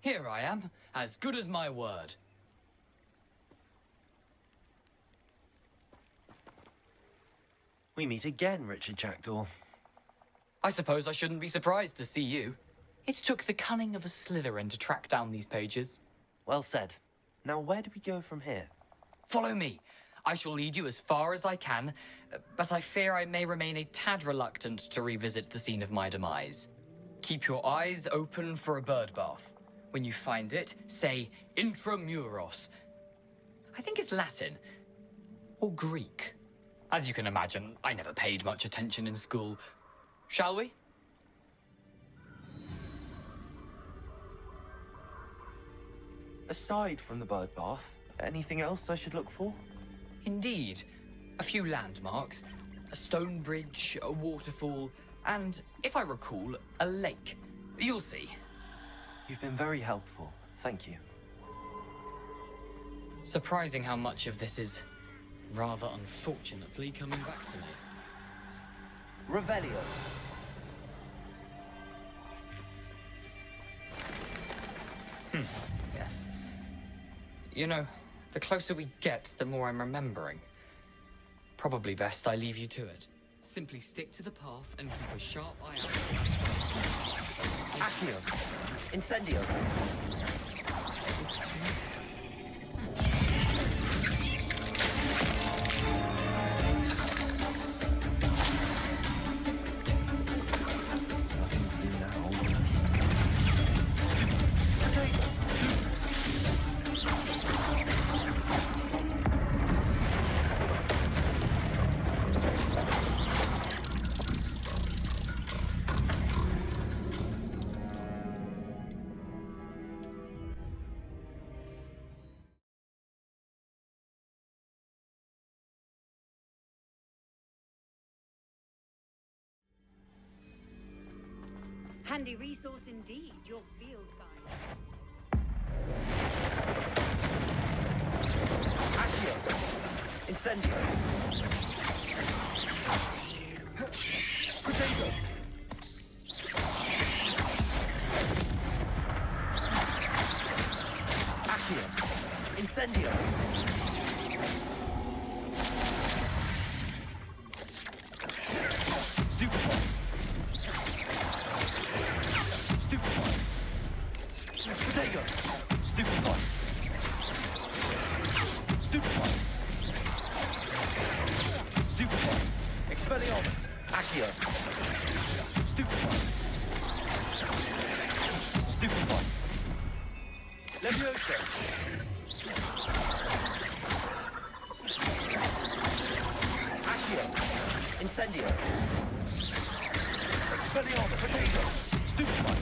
Here I am, as good as my word. We meet again, Richard Jackdaw. I suppose I shouldn't be surprised to see you. It took the cunning of a Slytherin to track down these pages. Well said. Now where do we go from here? Follow me. I shall lead you as far as I can, but I fear I may remain a tad reluctant to revisit the scene of my demise. Keep your eyes open for a bird bath. When you find it, say intramuros. I think it's Latin. Or Greek. As you can imagine, I never paid much attention in school. Shall we? Aside from the bird bath, anything else I should look for? Indeed. A few landmarks, a stone bridge, a waterfall, and, if I recall, a lake. You'll see. You've been very helpful. Thank you. Surprising how much of this is, rather unfortunately, coming back to me. Revelio. Yes. You know, the closer we get, the more I'm remembering. Probably best I leave you to it. Simply stick to the path and keep a sharp eye out. Accio. Incendio. Handy resource indeed, your field guide. Accio. Incendio. Potato. Accio. Incendio. Stupefy. Stupefy. Potato. Stupefy. Stupefy. Stupefy. Expelliarmus. Accio. Stupefy. Stupefy. Levioso. Accio. Incendio. Expelliarmus. Potato. Stupefy.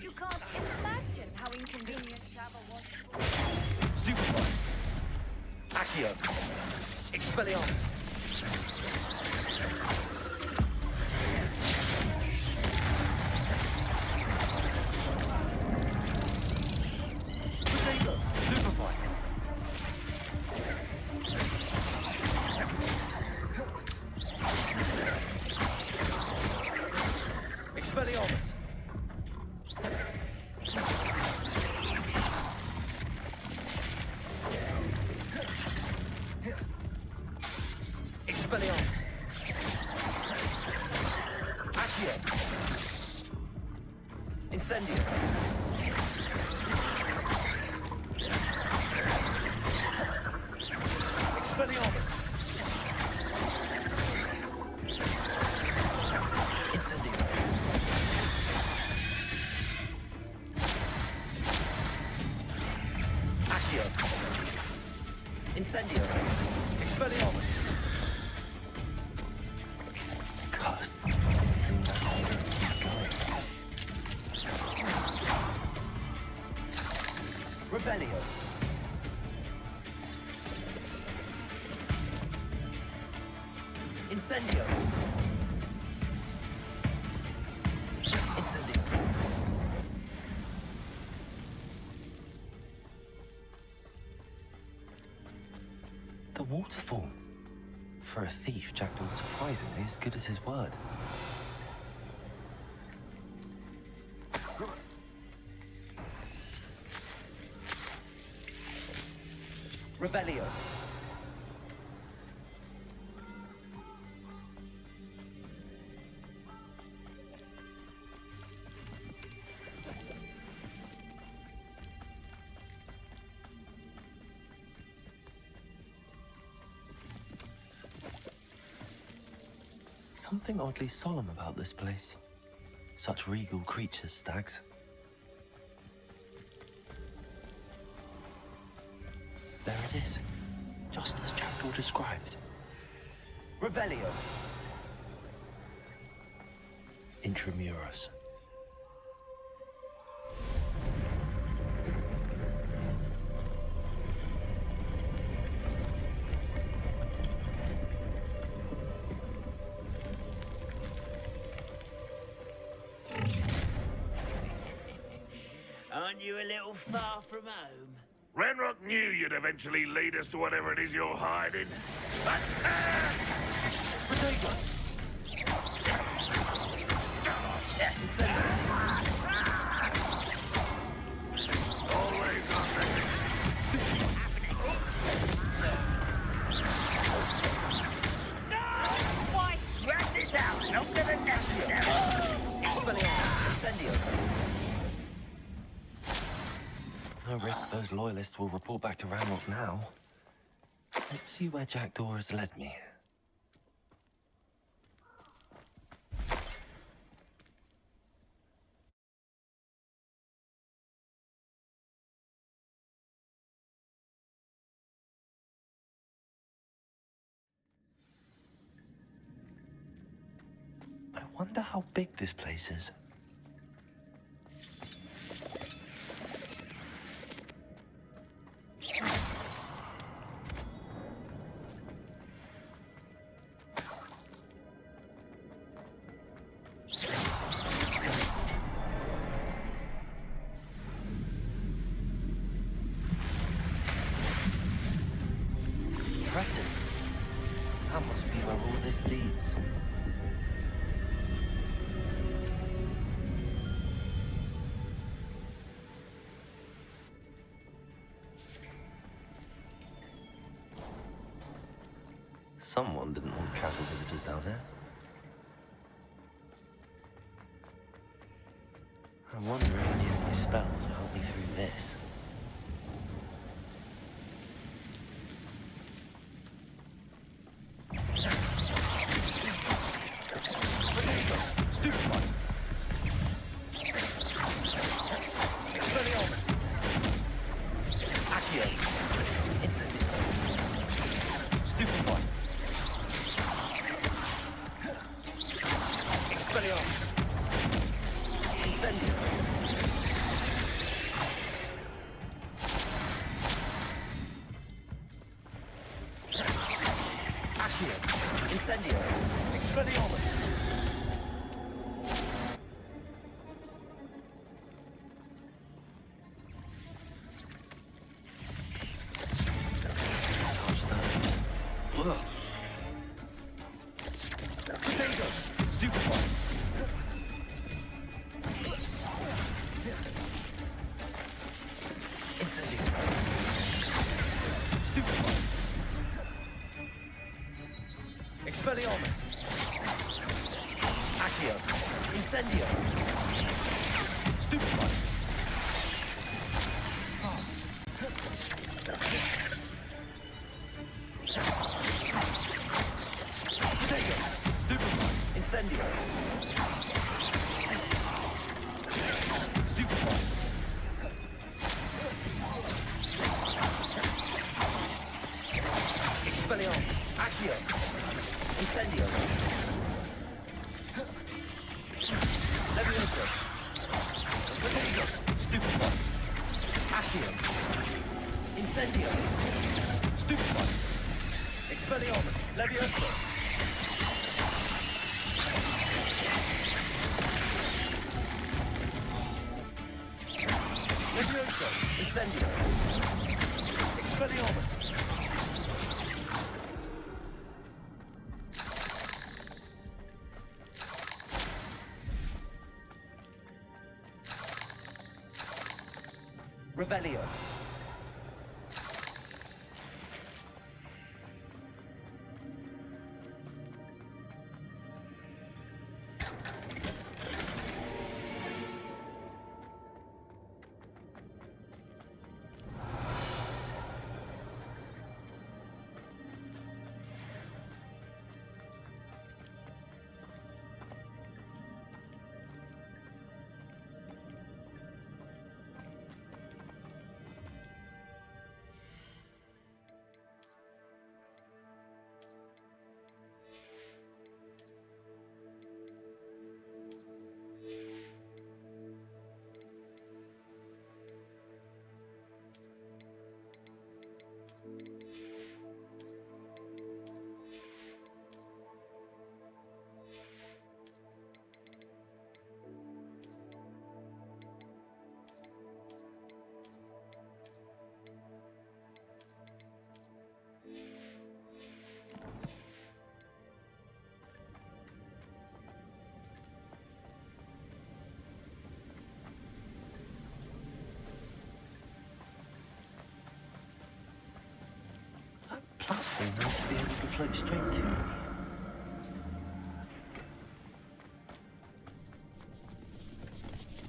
You can't imagine how inconvenient travel was. Stupefy. Accio. Expelliarmus. Potato. Stupefy. Expelliarmus. Expelliarmus. Accio. Incendio. Expelliarmus. Incendio. Accio. Incendio. Expelliarmus. Cursed. Revelio. Incendio. Incendio. The waterfall. For a thief, Jackdaw's surprisingly as good as his word. Revelio. Something oddly solemn about this place. Such regal creatures, stags. There it is, just as Jackdaw described. Revelio. Intramuros. Aren't you a little far from home? Ranrock knew you'd eventually lead us to whatever it is you're hiding. Always on Why? Drag this out, longer than necessary. Expelliarmus, Incendio. No risk those loyalists will report back to Ranrock now. Let's see where Jackdaw has led me. I wonder how big this place is. Impressive. That must be where all this leads. Someone didn't want casual visitors down here. I wonder if any of my spells will help me through this. Stupid one. Expelliarmus. Accio. Incendio. Stupid one. Expelliarmus. Incendio. Accio. Incendio. Expelliarmus. Touch those. Ugh. Potato. Stupid one. Incendio. Stupid one. Expelliarmus. Accio. Incendio. Stupid one. Potato. Stupid one. Incendio. Stupid one. Expelliarmus. Accio. Incendio. Levioso. Potato. Stupid one. Accio. Incendio. Stupid one. Expelliarmus. Levioso. Levioso. Incendio. Expelliarmus. Revelio. Platform ought to be able to float straight to me.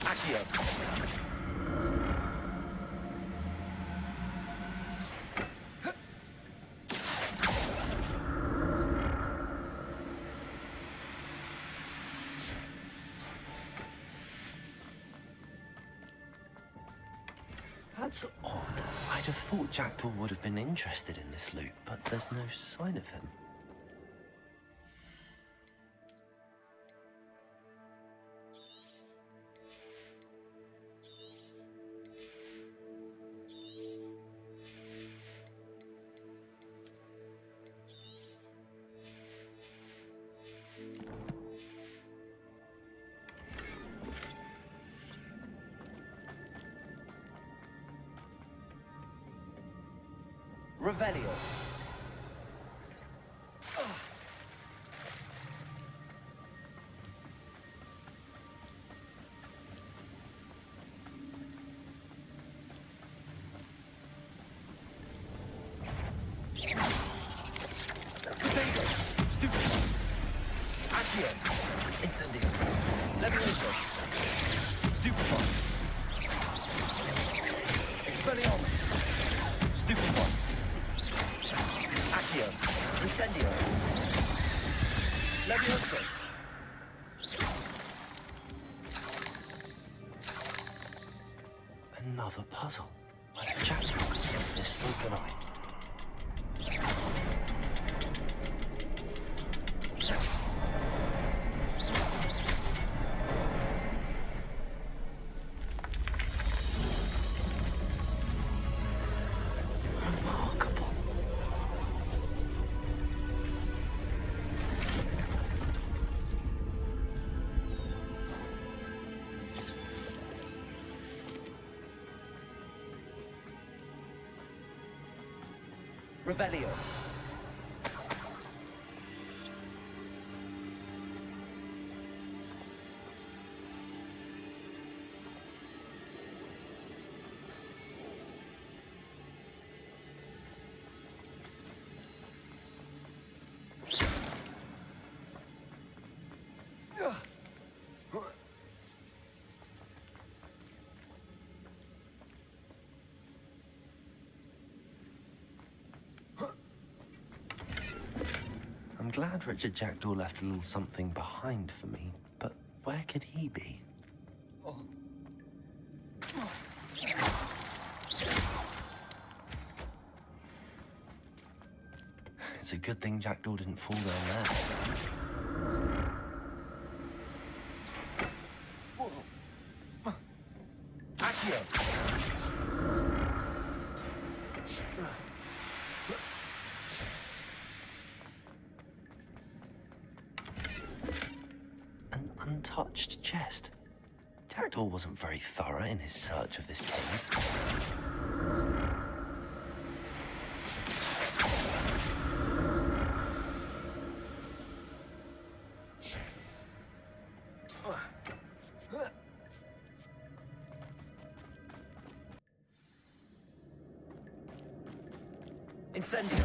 Accio. That's odd. I'd have thought Jackdaw would have been interested in this loot, but there's no sign of him. Revelio. Potato. Stupid. Accio. Incendio. Levioso. Stupefy. Expelliarmus. Stupefy. Accio. Incendio. Levioso. Another puzzle. If Jackdaw can solve this, so can I. Remarkable. Revelio. I'm glad Richard Jackdaw left a little something behind for me, but where could he be? It's a good thing Jackdaw didn't fall down there. Accio! An untouched chest. Jackdaw wasn't very thorough in his search of this cave. Incendio.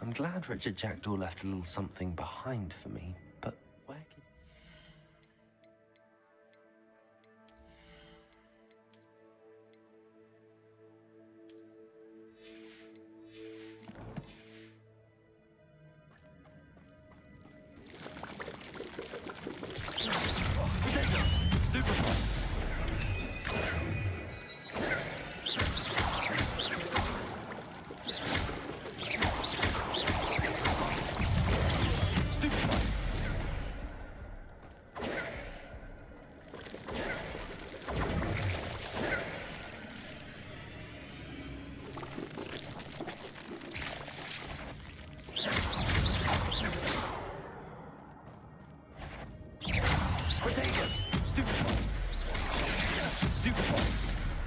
I'm glad Richard Jackdaw left a little something behind for me, but where could...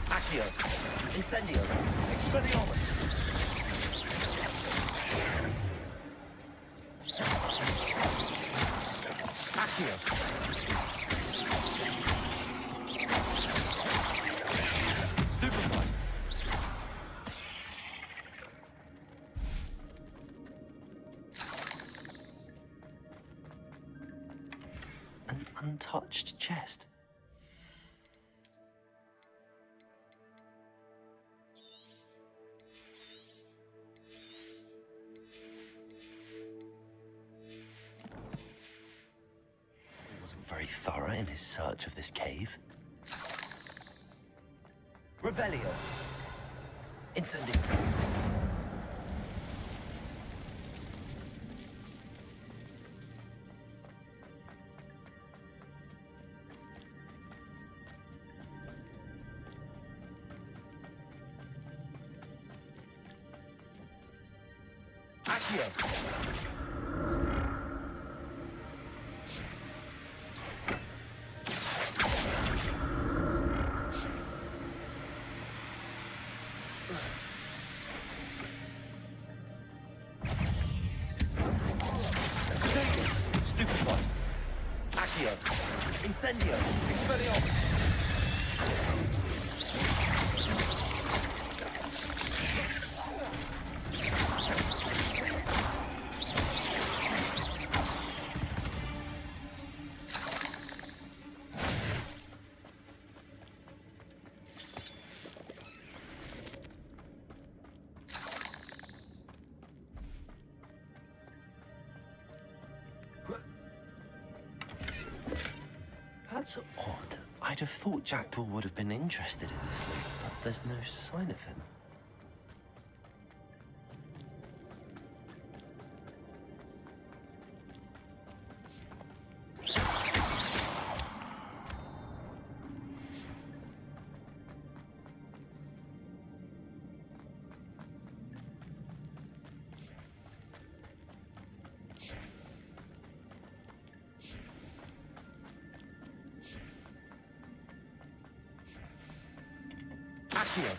Accio. Incendio. Expelliarmus. Accio. Stupefy. An untouched chest. Very thorough in his search of this cave. Revelio. Incendio. Accio. Stupefy. Accio. Incendio. Expelliarmus. That's odd. I'd have thought Jackdaw would have been interested in this loot, but there's no sign of him. Accio.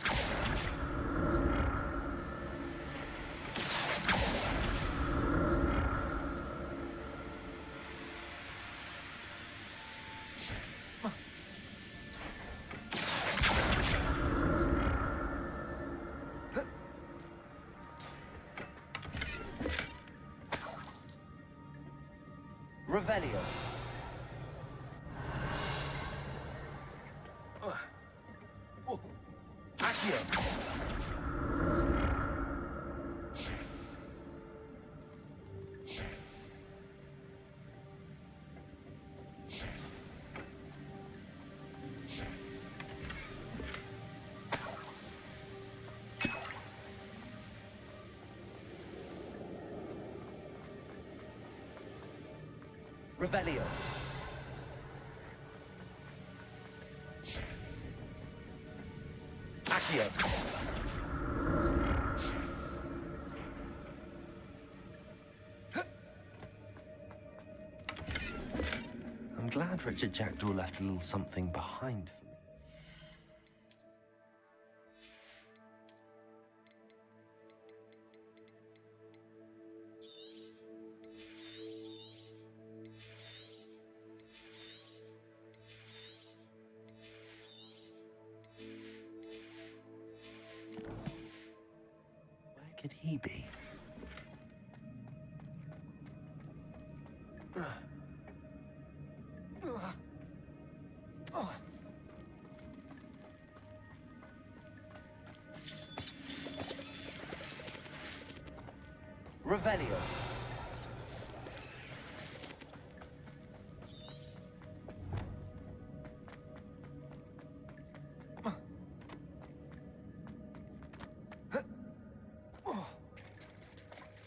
Revelio. Accio. Revelio. Accio. I'm glad Richard Jackdaw left a little something behind for me. could he be? Revelio.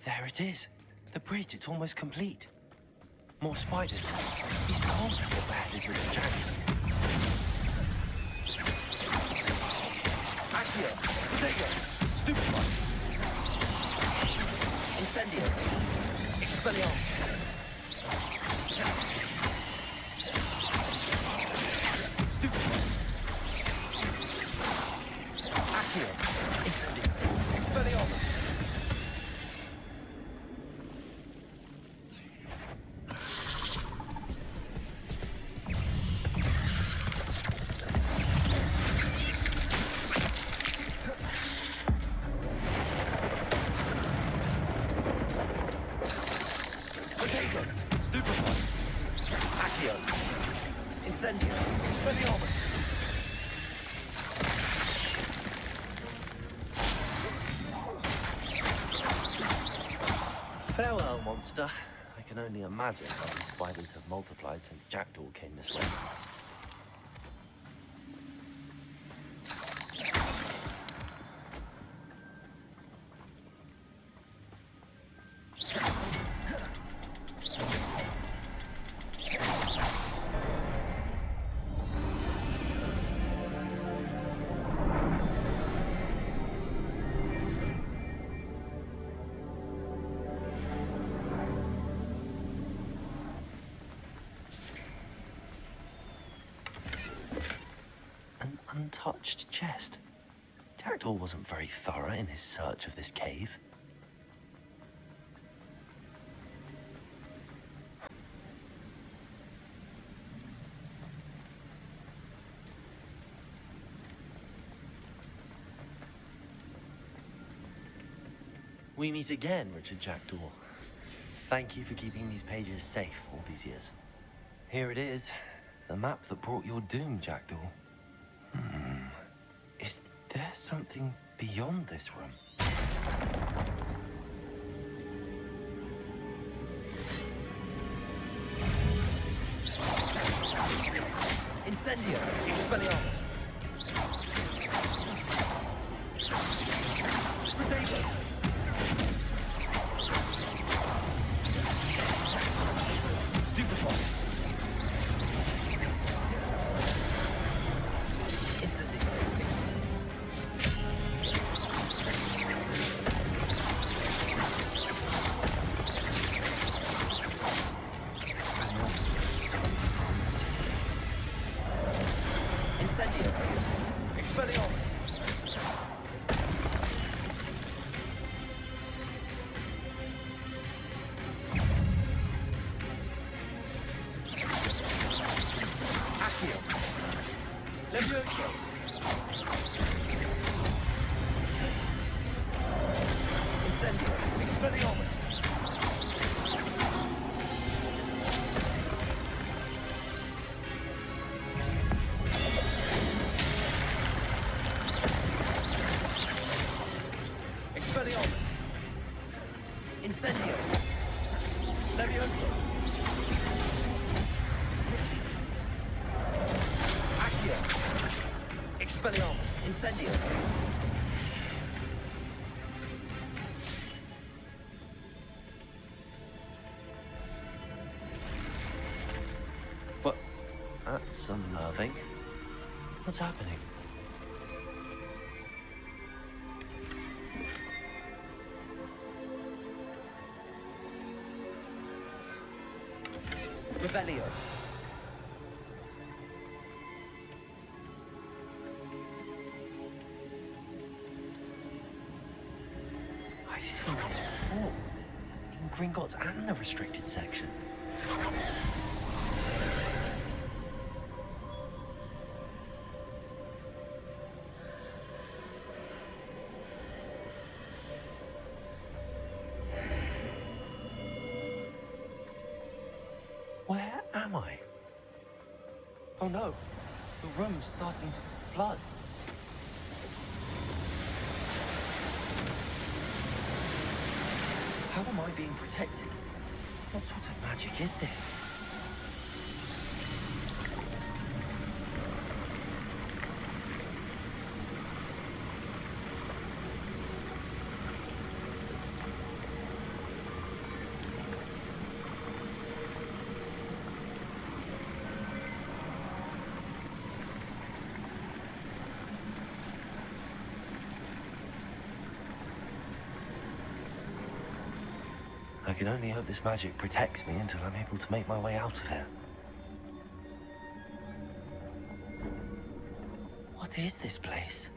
There it is. The bridge, it's almost complete. More spiders. These can't be what beheaded with the dragon. Accio! Potato! Stupefy! Incendio! Expelliarmus! Stupefy! Accio! Incendio! Expelliarmus! Farewell, monster. I can only imagine how these spiders have multiplied since Jackdaw came this way. Untouched chest. Jackdaw wasn't very thorough in his search of this cave. We meet again, Richard Jackdaw. Thank you for keeping these pages safe all these years. Here it is, the map that brought your doom, Jackdaw. Is there something beyond this room? Incendio! Expelliarmus! Potato! Stupefy! Incendio! Incendio! Expelliarmus! Accio! Levioso! Incendio! Expelliarmus! Expelliarmus! Incendio! Levioso! Accio! Expelliarmus! Incendio! What? That's unnerving. What's happening? Revelio. I've seen this before. In Gringotts and the restricted section. am I? Oh no, the room's starting to flood. How am I being protected? What sort of magic is this? I can only hope this magic protects me until I'm able to make my way out of here. What is this place?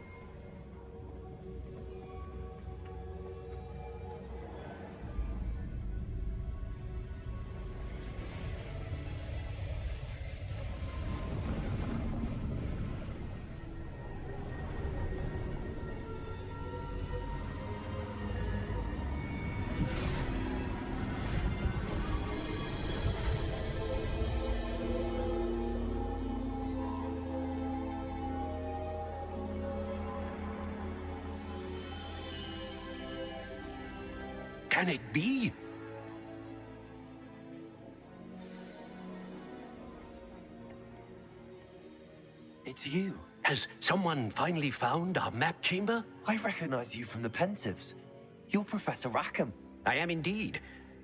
Can it be? It's you. Has someone finally found our map chamber? I recognize you from the Pensives. You're Professor Rackham. I am indeed.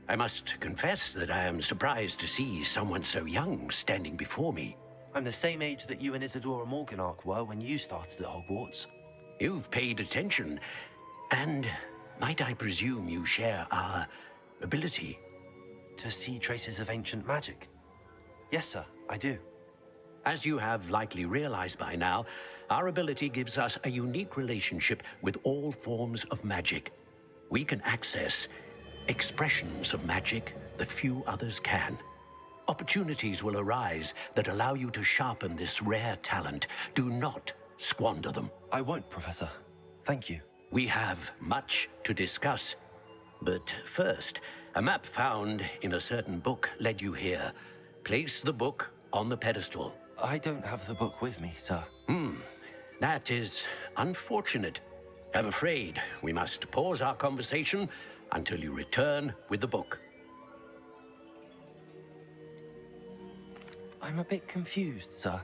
I must confess that I am surprised to see someone so young standing before me. I'm the same age that you and Isadora Morganach were when you started at Hogwarts. You've paid attention, and might I presume you share our ability? To see traces of ancient magic? Yes, sir, I do. As you have likely realized by now, our ability gives us a unique relationship with all forms of magic. We can access expressions of magic that few others can. Opportunities will arise that allow you to sharpen this rare talent. Do not squander them. I won't, Professor. Thank you. We have much to discuss. But first, a map found in a certain book led you here. Place the book on the pedestal. I don't have the book with me, sir. That is unfortunate. I'm afraid we must pause our conversation until you return with the book. I'm a bit confused, sir.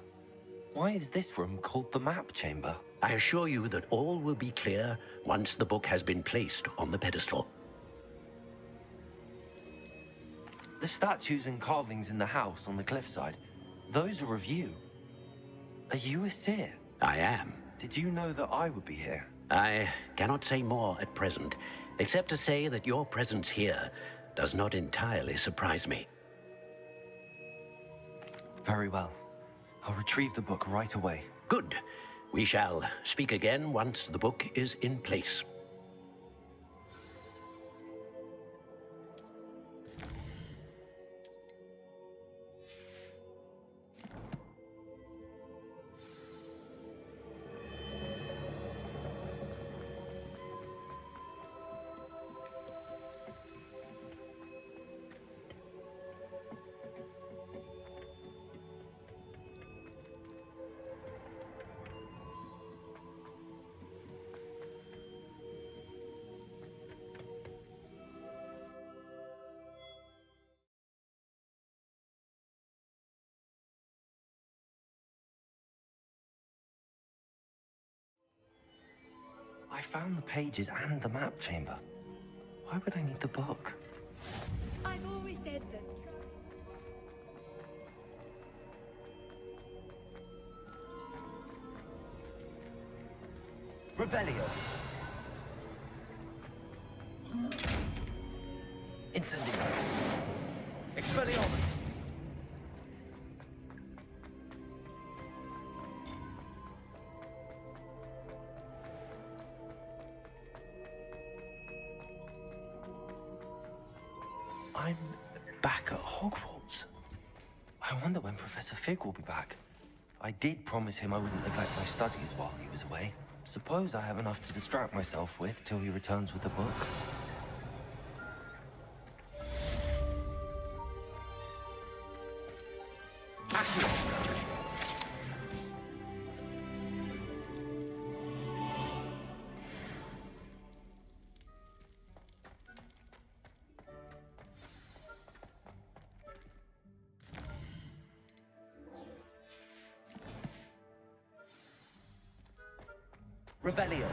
Why is this room called the map chamber? I assure you that all will be clear once the book has been placed on the pedestal. The statues and carvings in the house on the cliffside, those are of you. Are you a seer? I am. Did you know that I would be here? I cannot say more at present, except to say that your presence here does not entirely surprise me. Very well. I'll retrieve the book right away. Good. We shall speak again once the book is in place. I found the pages and the map chamber. Why would I need the book? I've always said that. Revelio. Incendio. Expelliarmus. I'm back at Hogwarts. I wonder when Professor Fig will be back. I did promise him I wouldn't neglect my studies while he was away. Suppose I have enough to distract myself with till he returns with the book. Akhir. Revelio.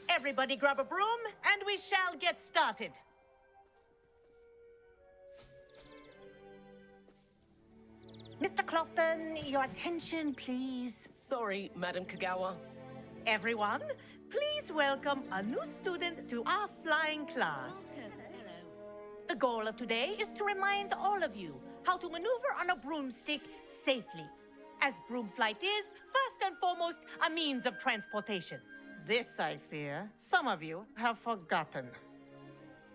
Everybody grab a broom, and we shall get started. Mr. Clopton, your attention, please. Sorry, Madam Kagawa. Everyone, please welcome a new student to our flying class. The goal of today is to remind all of you how to maneuver on a broomstick safely, as broom flight is, first and foremost, a means of transportation. This, I fear, some of you have forgotten.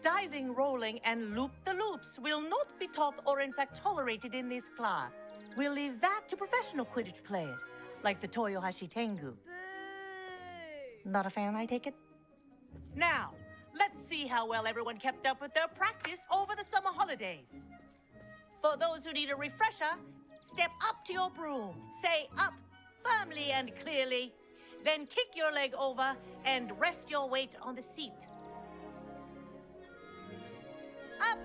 Diving, rolling, and loop-the-loops will not be taught or in fact tolerated in this class. We'll leave that to professional Quidditch players, like the Toyohashi Tengu. Not a fan, I take it? Now, let's see how well everyone kept up with their practice over the summer holidays. For those who need a refresher, step up to your broom, say up firmly and clearly, then kick your leg over and rest your weight on the seat. Up!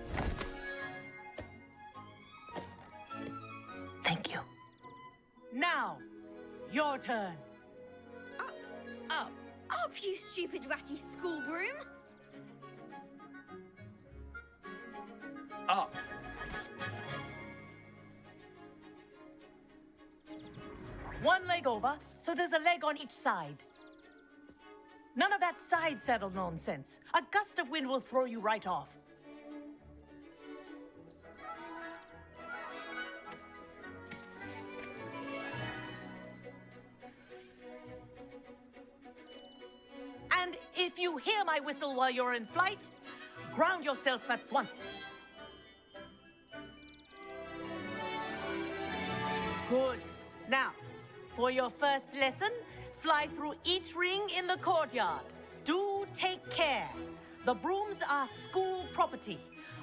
Thank you. Now, your turn. Up, you stupid ratty school broom! Up. One leg over, so there's a leg on each side. None of that side saddle nonsense. A gust of wind will throw you right off. And if you hear my whistle while you're in flight, ground yourself at once. Good. Now, for your first lesson, fly through each ring in the courtyard. Do take care. The brooms are school property.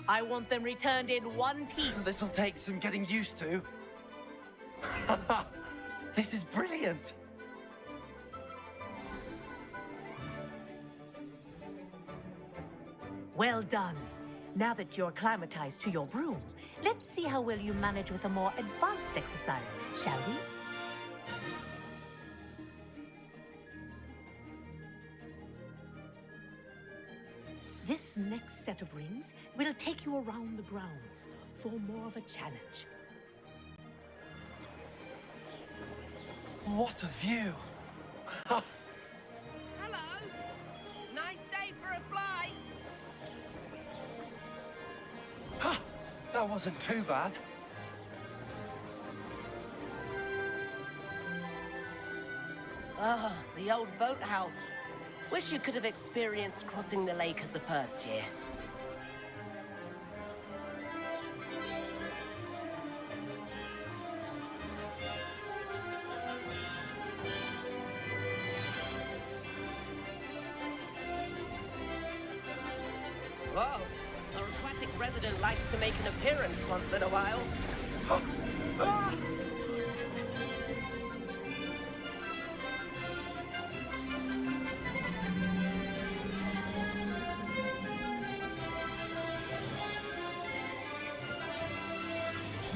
I want them returned in one piece. This'll take some getting used to. This is brilliant. Well done. Now that you're acclimatized to your broom, let's see how well you manage with a more advanced exercise, shall we? This next set of rings will take you around the grounds for more of a challenge. What a view. Hello! Nice day for a flight! That wasn't too bad. Ah, the old boathouse. Wish you could have experienced crossing the lake as a first year. Whoa, our aquatic resident likes to make an appearance once in a while.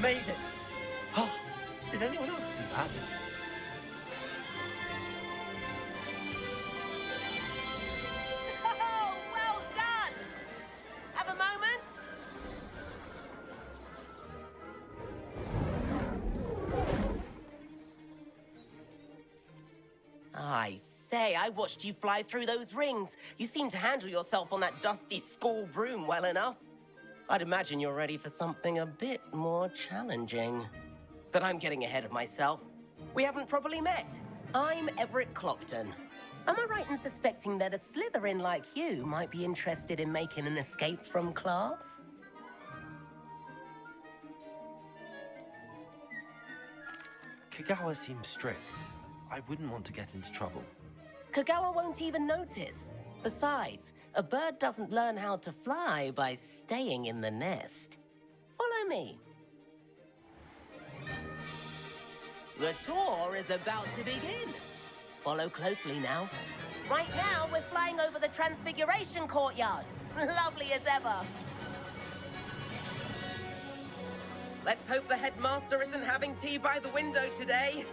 made it! Oh, did anyone else see that? Oh, well done! Have a moment? I say, I watched you fly through those rings. You seem to handle yourself on that dusty school broom well enough. I'd imagine you're ready for something a bit more challenging. But I'm getting ahead of myself. We haven't properly met. I'm Everett Clopton. Am I right in suspecting that a Slytherin like you might be interested in making an escape from class? Kagawa seems strict. I wouldn't want to get into trouble. Kagawa won't even notice. Besides, a bird doesn't learn how to fly by staying in the nest. Follow me. The tour is about to begin. Follow closely now. Right now, we're flying over the Transfiguration Courtyard. Lovely as ever. Let's hope the headmaster isn't having tea by the window today.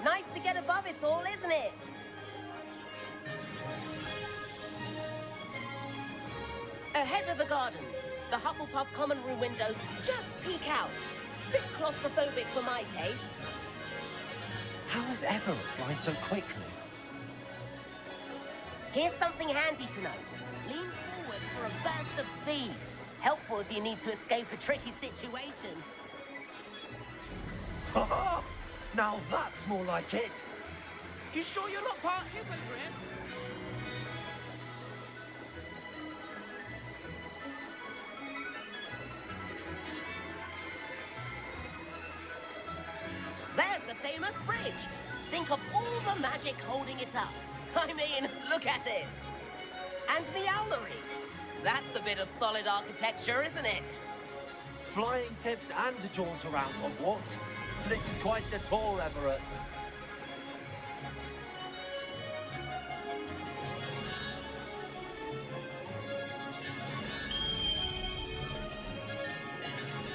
Nice to get above it all, isn't it? Ahead of the gardens, the Hufflepuff common room windows just peek out. Bit claustrophobic for my taste. How is Everett flying so quickly? Here's something handy to know. Lean forward for a burst of speed. Helpful if you need to escape a tricky situation. Now that's more like it. You sure you're not part hippogriff? There's the famous bridge. Think of all the magic holding it up. I mean, look at it. And the owlery. That's a bit of solid architecture, isn't it? Flying tips and a jaunt around Hogwarts. This is quite the tour, Everett.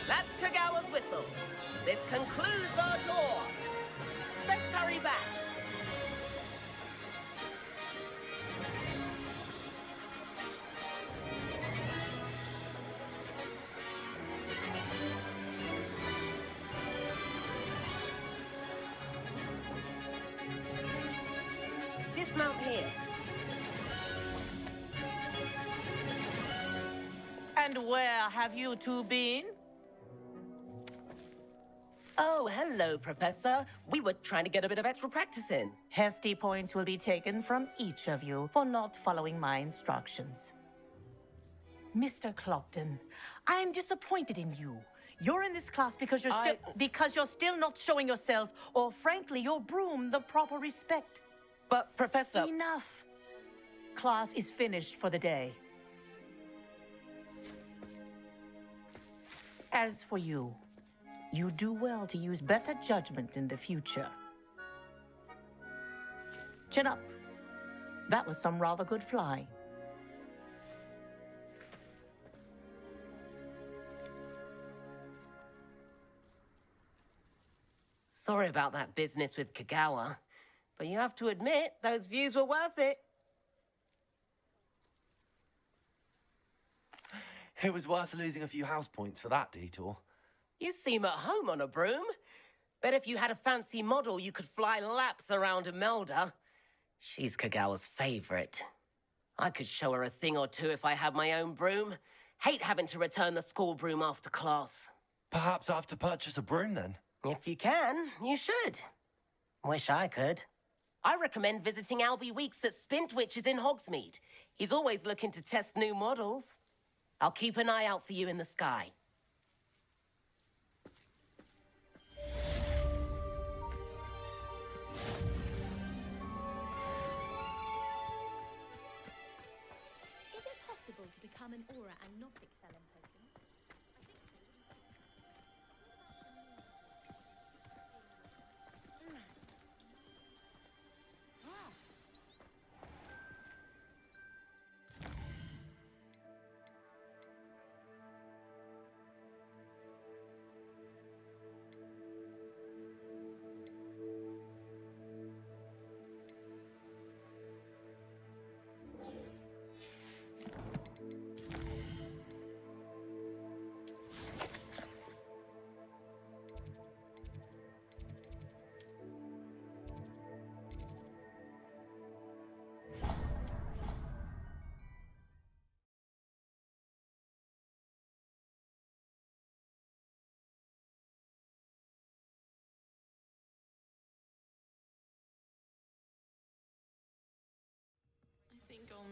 That's Kagawa's whistle. This concludes our tour. Let's hurry back. Dismount here. And where have you two been? Oh, hello, Professor. We were trying to get a bit of extra practice in. Hefty points will be taken from each of you for not following my instructions. Mr. Clopton, I'm disappointed in you. You're in this class because you're still not showing yourself, or frankly, your broom the proper respect. But, Professor... Enough. Class is finished for the day. As for you, you do well to use better judgment in the future. Chin up. That was some rather good flying. Sorry about that business with Kagawa, but you have to admit, those views were worth it. It was worth losing a few house points for that detour. You seem at home on a broom. Bet if you had a fancy model, you could fly laps around Imelda. She's Kagawa's favorite. I could show her a thing or two if I had my own broom. Hate having to return the school broom after class. Perhaps I have to purchase a broom then. If you can, you should. Wish I could. I recommend visiting Albie Weeks at Spintwitches in Hogsmeade. He's always looking to test new models. I'll keep an eye out for you in the sky. Is it possible to become an aura and not pick Felon potions?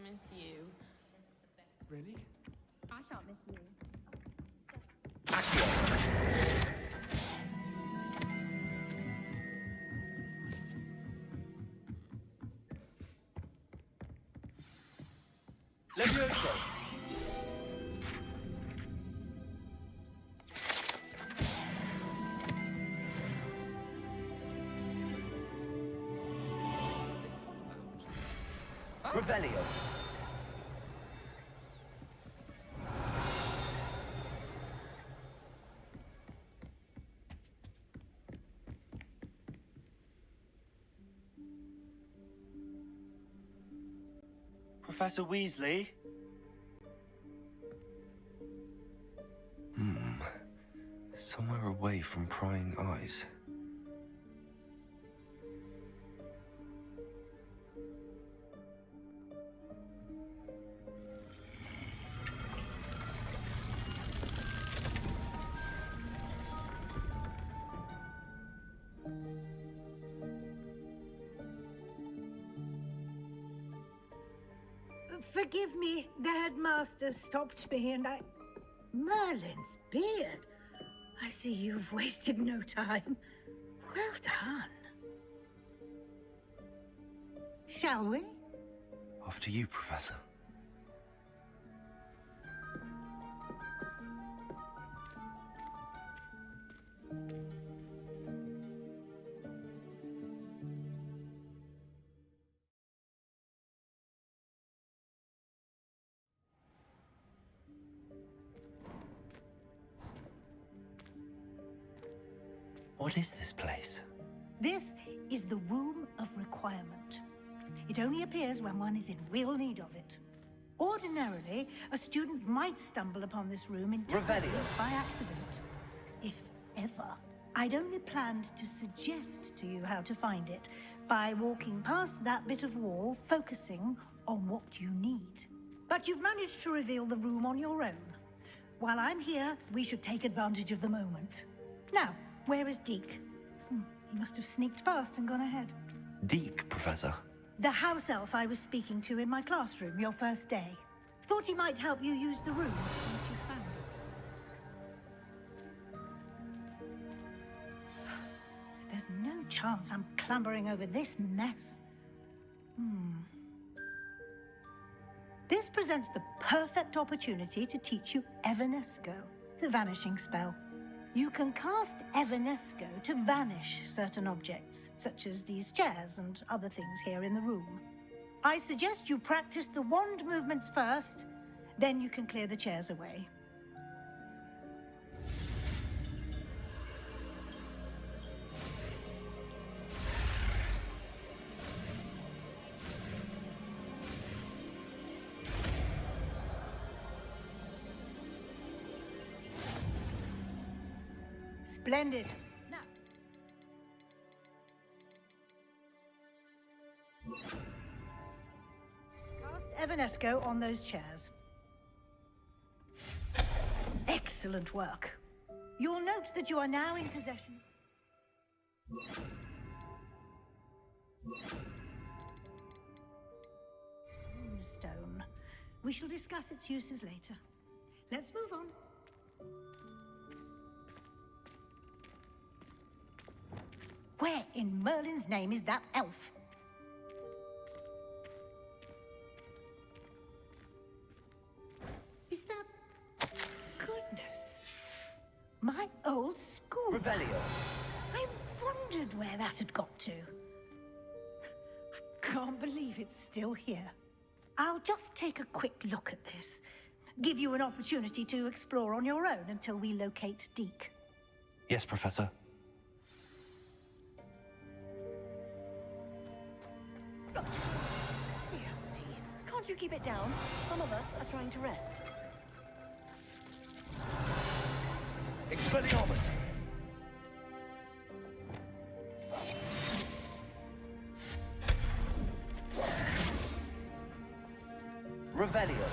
miss you. Really? I shan't miss you. Levioso! Revelio! Professor Weasley? Somewhere away from prying eyes. Forgive me, the headmaster stopped me and I... Merlin's beard. I see you've wasted no time. Well done. Shall we? After you, Professor. What is this place? This is the Room of Requirement. It only appears when one is in real need of it. Ordinarily, a student might stumble upon this room entirely by accident. If ever. I'd only planned to suggest to you how to find it by walking past that bit of wall, focusing on what you need. But you've managed to reveal the room on your own. While I'm here, we should take advantage of the moment. Now, where is Deke? He must have sneaked past and gone ahead. Deke, Professor. The house elf I was speaking to in my classroom your first day. Thought he might help you use the room once you found it. There's no chance I'm clambering over this mess. This presents the perfect opportunity to teach you Evanesco, the vanishing spell. You can cast Evanesco to vanish certain objects, such as these chairs and other things here in the room. I suggest you practice the wand movements first, then you can clear the chairs away. Splendid. Now. Cast Evanesco on those chairs. Excellent work. You'll note that you are now in possession. Moonstone. We shall discuss its uses later. Let's move on. Where in Merlin's name is that elf? Is that... Goodness. My old school. Revelio. I wondered where that had got to. I can't believe it's still here. I'll just take a quick look at this. Give you an opportunity to explore on your own until we locate Deke. Yes, Professor. Dear me. Can't you keep it down? Some of us are trying to rest. Expelliarmus! Revelio.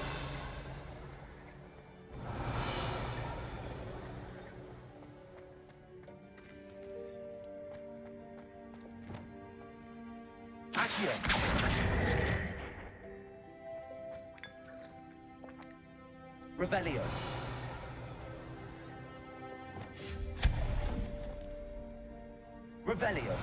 Akhir. Revelio. Revelio.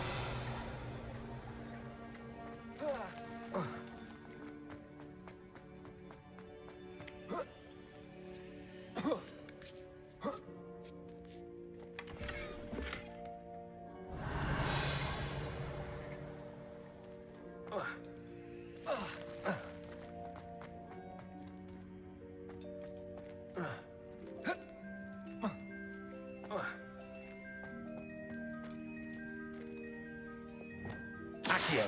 Accio.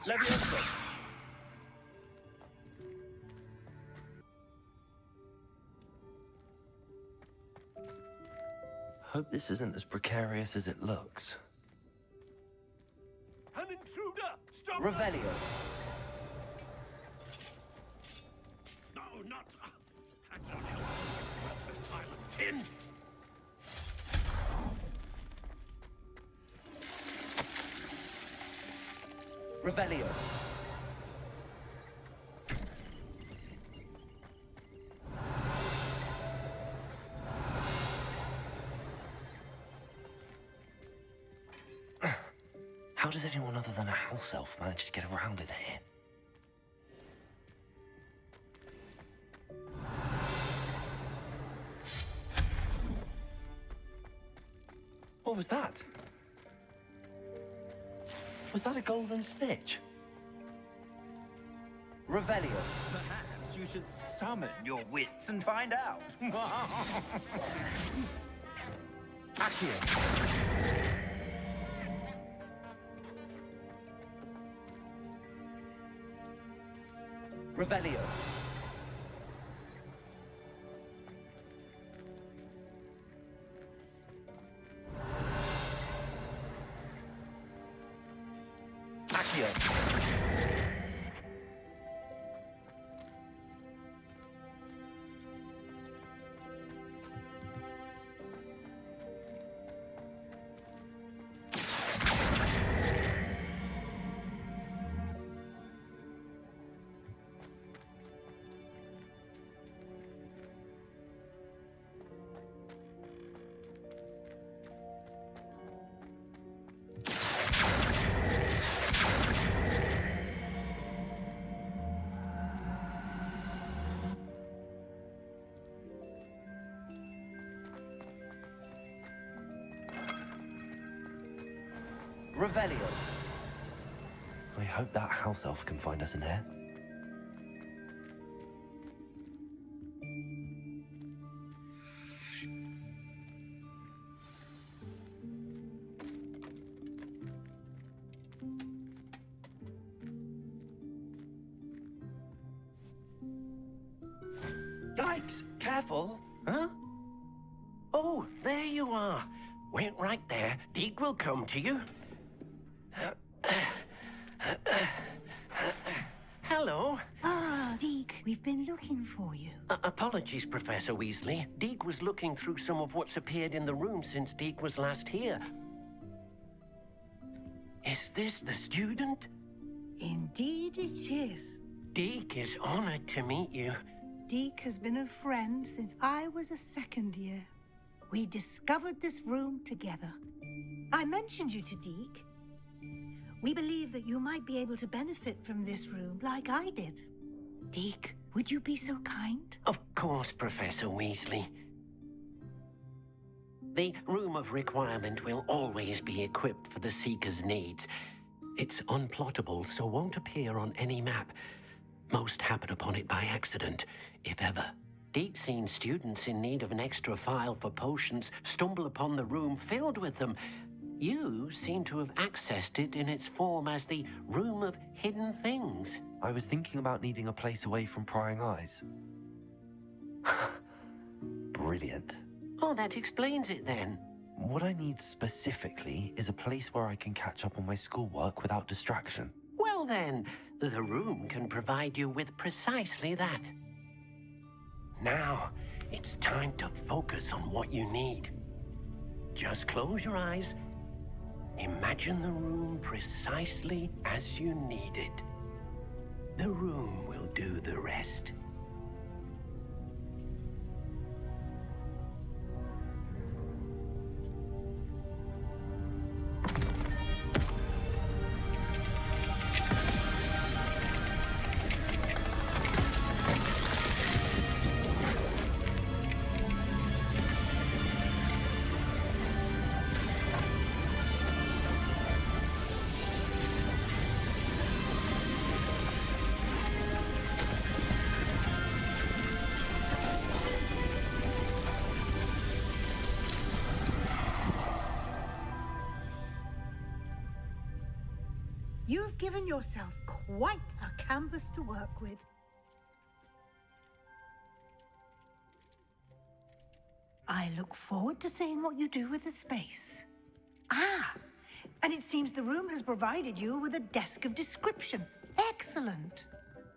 Levioso. Hope this isn't as precarious as it looks. An intruder! Stop! Revelio. No, not... Hands on him. Worthless pile of tin! Revelio. How does anyone other than a house elf manage to get around in here? What was that? Was that a golden snitch? Revelio. Perhaps you should summon your wits and find out. Akhir. Revelio. Akhir. Revelio. I hope that house elf can find us in here. Yikes! Careful! Huh? Oh, there you are. Wait right there. Deke will come to you. Hello. Ah, Deke, we've been looking for you. Apologies, Professor Weasley. Deke was looking through some of what's appeared in the room since Deke was last here. Is this the student? Indeed it is. Deke is honored to meet you. Deke has been a friend since I was a second year. We discovered this room together. I mentioned you to Deke. We believe that you might be able to benefit from this room like I did. Deke, would you be so kind? Of course, Professor Weasley. The Room of Requirement will always be equipped for the Seeker's needs. It's unplottable, so won't appear on any map. Most happen upon it by accident, if ever. Deke's seen students in need of an extra file for potions stumble upon the room filled with them. You seem to have accessed it in its form as the Room of Hidden Things. I was thinking about needing a place away from prying eyes. Brilliant. Oh, that explains it then. What I need specifically is a place where I can catch up on my schoolwork without distraction. Well then, the room can provide you with precisely that. Now, it's time to focus on what you need. Just close your eyes. Imagine the room precisely as you need it. The room will do the rest. You've given yourself quite a canvas to work with. I look forward to seeing what you do with the space. Ah, and it seems the room has provided you with a desk of description. Excellent.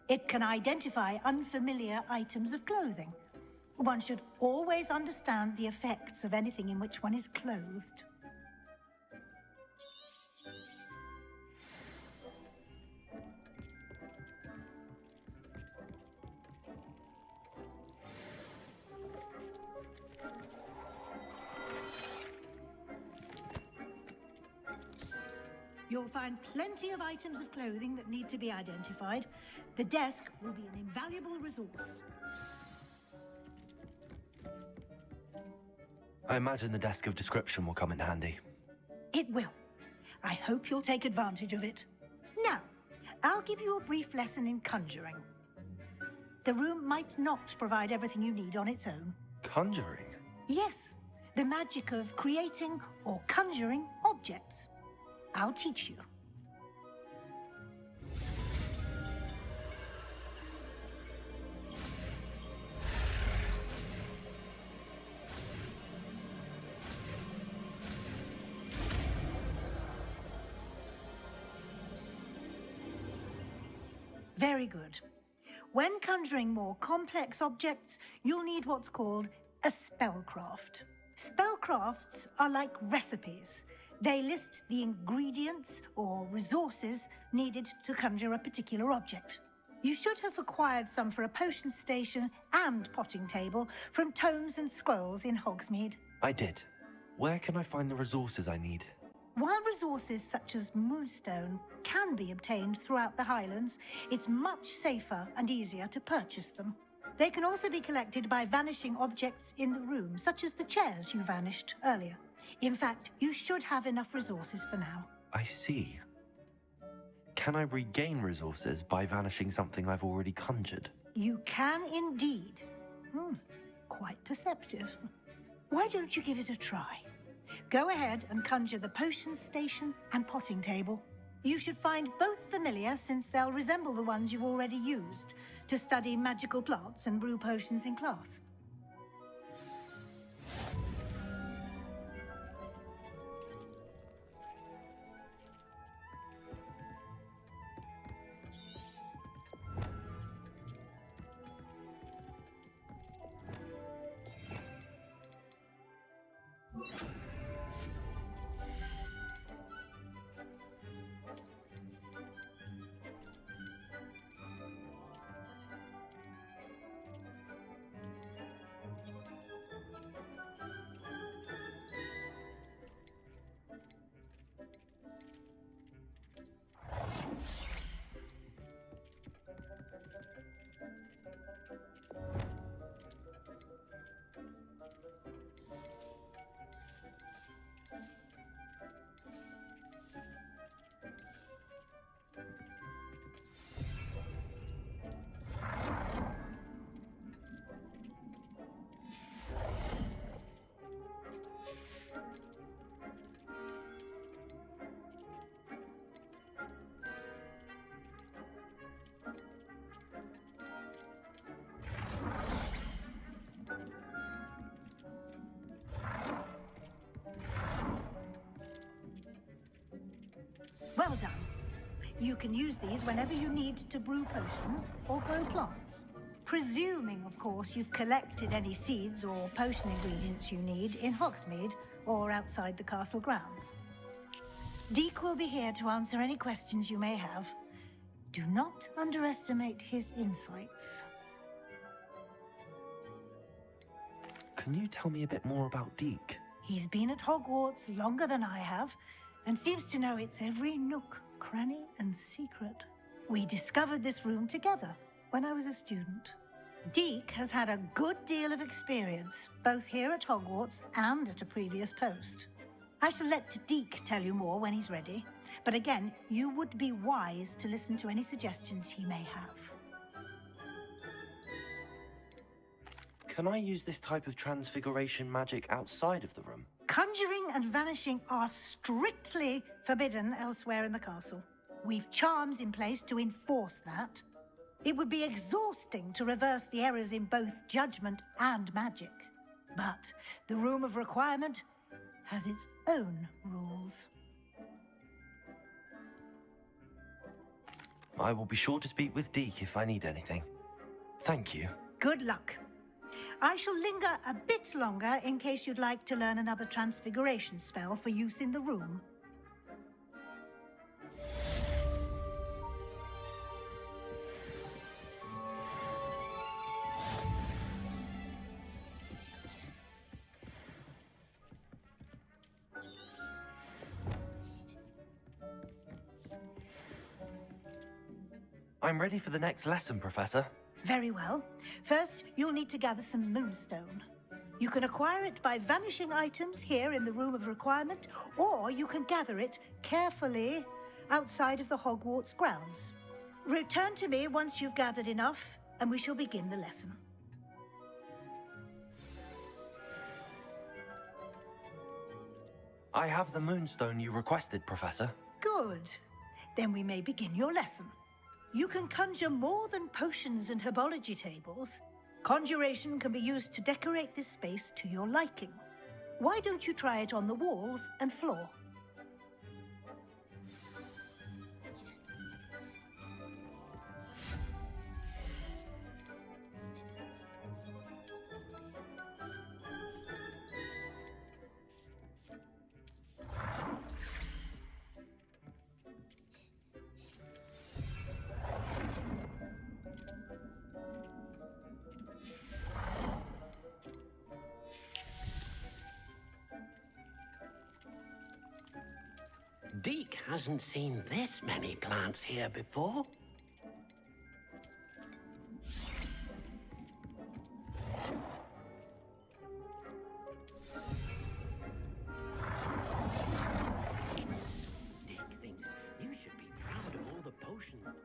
It can identify unfamiliar items of clothing. One should always understand the effects of anything in which one is clothed. You'll find plenty of items of clothing that need to be identified. The desk will be an invaluable resource. I imagine the desk of description will come in handy. It will. I hope you'll take advantage of it. Now, I'll give you a brief lesson in conjuring. The room might not provide everything you need on its own. Conjuring? Yes, the magic of creating or conjuring objects. I'll teach you. Very good. When conjuring more complex objects, you'll need what's called a spellcraft. Spellcrafts are like recipes. They list the ingredients or resources needed to conjure a particular object. You should have acquired some for a potion station and potting table from tomes and scrolls in Hogsmeade. I did. Where can I find the resources I need? While resources such as moonstone can be obtained throughout the Highlands, it's much safer and easier to purchase them. They can also be collected by vanishing objects in the room, such as the chairs you vanished earlier. In fact, you should have enough resources for now. I see. Can I regain resources by vanishing something I've already conjured? You can indeed. Quite perceptive. Why don't you give it a try? Go ahead and conjure the potion station and potting table. You should find both familiar, since they'll resemble the ones you've already used to study magical plants and brew potions in class. Well done. You can use these whenever you need to brew potions or grow plants. Presuming, of course, you've collected any seeds or potion ingredients you need in Hogsmeade or outside the castle grounds. Deke will be here to answer any questions you may have. Do not underestimate his insights. Can you tell me a bit more about Deke? He's been at Hogwarts longer than I have, and seems to know its every nook, cranny, and secret. We discovered this room together when I was a student. Deke has had a good deal of experience, both here at Hogwarts and at a previous post. I shall let Deke tell you more when he's ready, but again, you would be wise to listen to any suggestions he may have. Can I use this type of transfiguration magic outside of the room? Conjuring and vanishing are strictly forbidden elsewhere in the castle. We've charms in place to enforce that. It would be exhausting to reverse the errors in both judgment and magic. But the Room of Requirement has its own rules. I will be sure to speak with Deke if I need anything. Thank you. Good luck. I shall linger a bit longer in case you'd like to learn another transfiguration spell for use in the room. I'm ready for the next lesson, Professor. Very well. First, you'll need to gather some moonstone. You can acquire it by vanishing items here in the Room of Requirement, or you can gather it carefully outside of the Hogwarts grounds. Return to me once you've gathered enough, and we shall begin the lesson. I have the moonstone you requested, Professor. Good. Then we may begin your lesson. You can conjure more than potions and herbology tables. Conjuration can be used to decorate this space to your liking. Why don't you try it on the walls and floor? Deke hasn't seen this many plants here before. Deke thinks you should be proud of all the potions.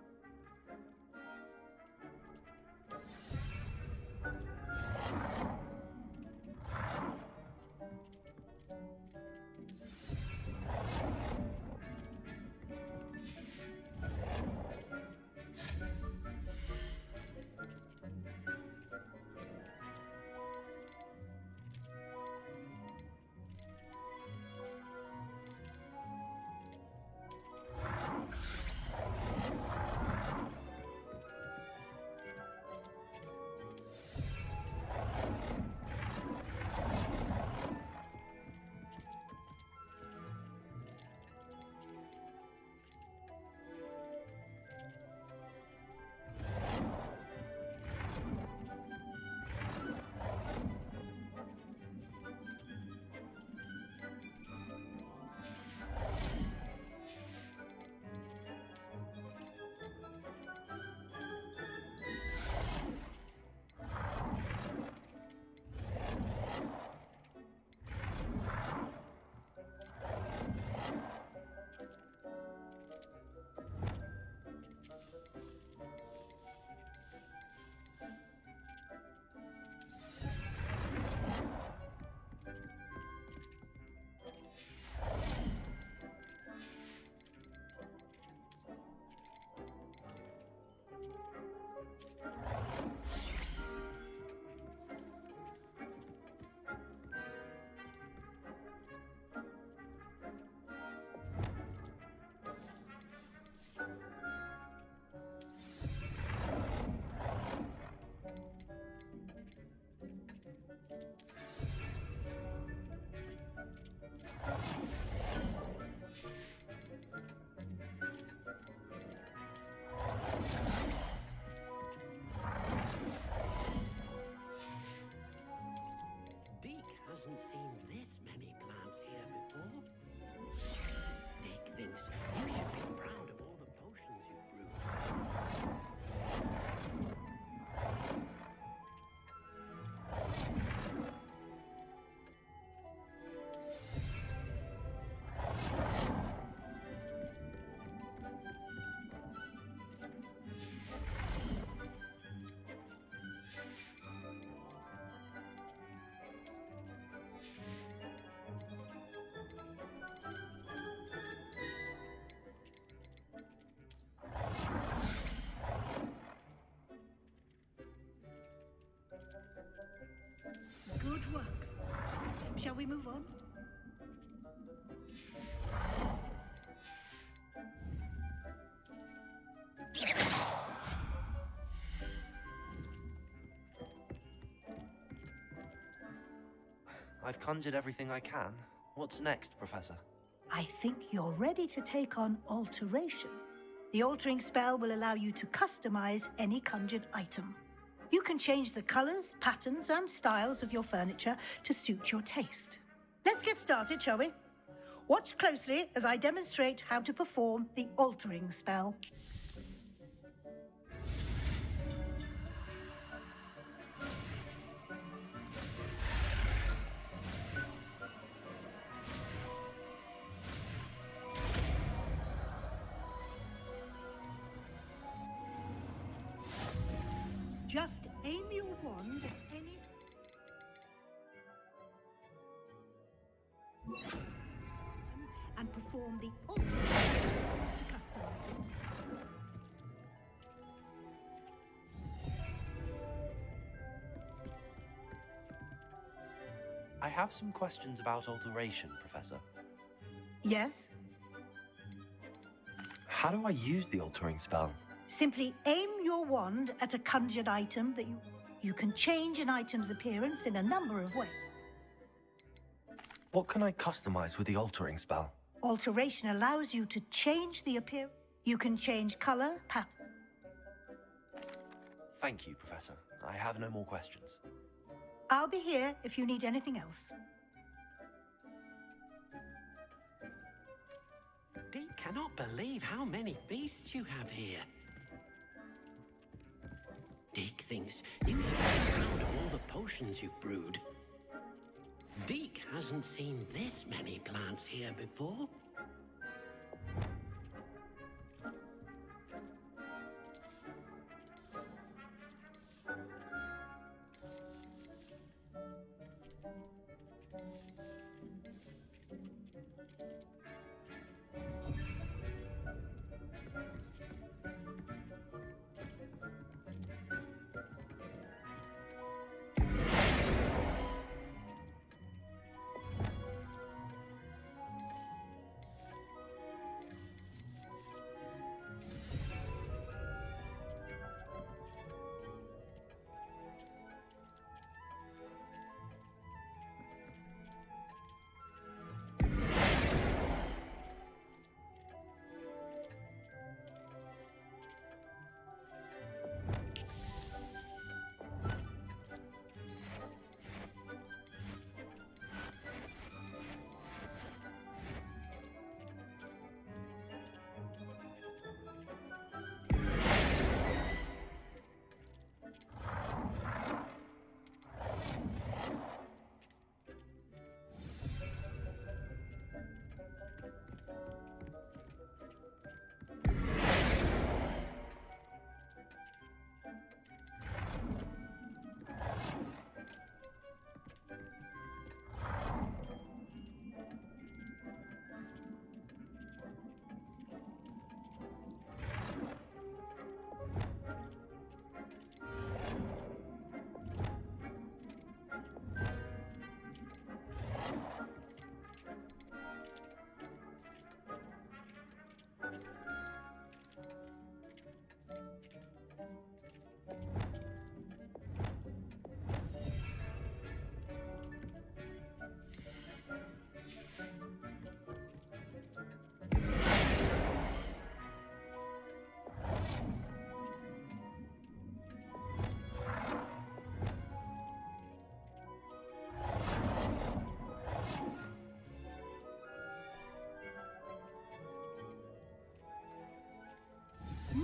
Shall we move on? I've conjured everything I can. What's next, Professor? I think you're ready to take on alteration. The altering spell will allow you to customize any conjured item. You can change the colors, patterns, and styles of your furniture to suit your taste. Let's get started, shall we? Watch closely as I demonstrate how to perform the altering spell. Just aim your wand at any... and perform the altering to customize it. I have some questions about alteration, Professor. Yes? How do I use the altering spell? Simply aim your wand at a conjured item that you can change an item's appearance in a number of ways. What can I customize with the altering spell? Alteration allows you to change the appearance. You can change color, pattern. Thank you, Professor. I have no more questions. I'll be here if you need anything else. Deke cannot believe how many beasts you have here. Deke thinks you should be proud of all the potions you've brewed. Deke hasn't seen this many plants here before.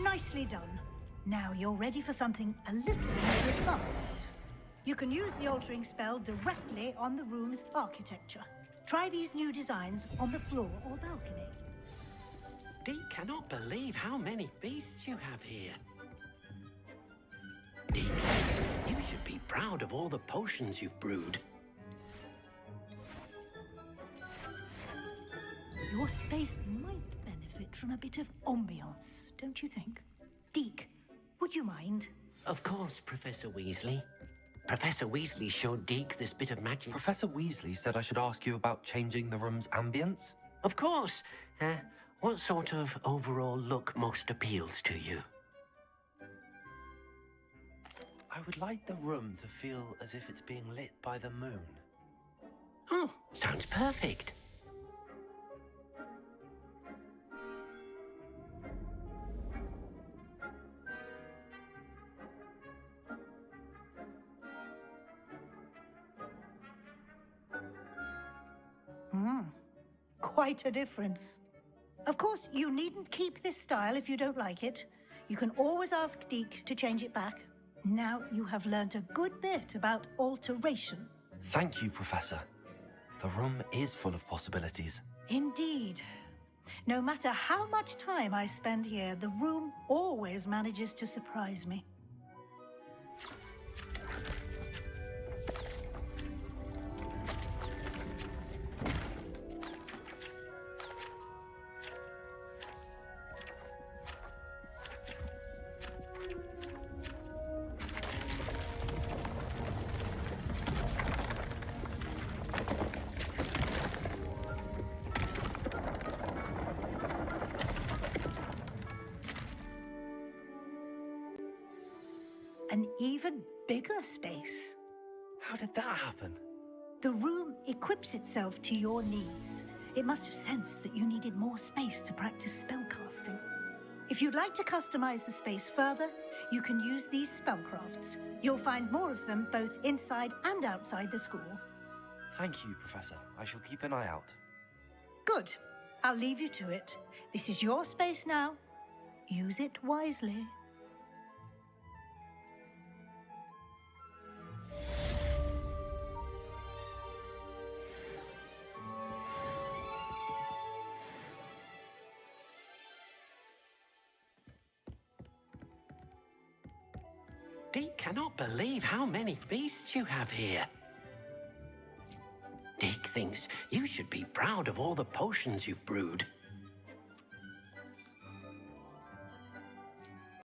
Nicely done. Now you're ready for something a little more advanced. You can use the altering spell directly on the room's architecture. Try these new designs on the floor or balcony. Deke cannot believe how many beasts you have here. Deke, you should be proud of all the potions you've brewed. Your space might benefit from a bit of ambiance, don't you think? Deke, would you mind? Of course, Professor Weasley. Professor Weasley showed Deke this bit of magic. Professor Weasley said I should ask you about changing the room's ambience? Of course. What sort of overall look most appeals to you? I would like the room to feel as if it's being lit by the moon. Oh, sounds perfect. Quite a difference. Of course, you needn't keep this style if you don't like it. You can always ask Deke to change it back. Now you have learnt a good bit about alteration. Thank you, Professor. The room is full of possibilities. Indeed. No matter how much time I spend here, the room always manages to surprise me. An even bigger space. How did that happen? The room equips itself to your needs. It must have sensed that you needed more space to practice spellcasting. If you'd like to customize the space further, you can use these spellcrafts. You'll find more of them both inside and outside the school. Thank you, Professor. I shall keep an eye out. Good. I'll leave you to it. This is your space now. Use it wisely. Deke cannot believe how many beasts you have here. Deke thinks you should be proud of all the potions you've brewed.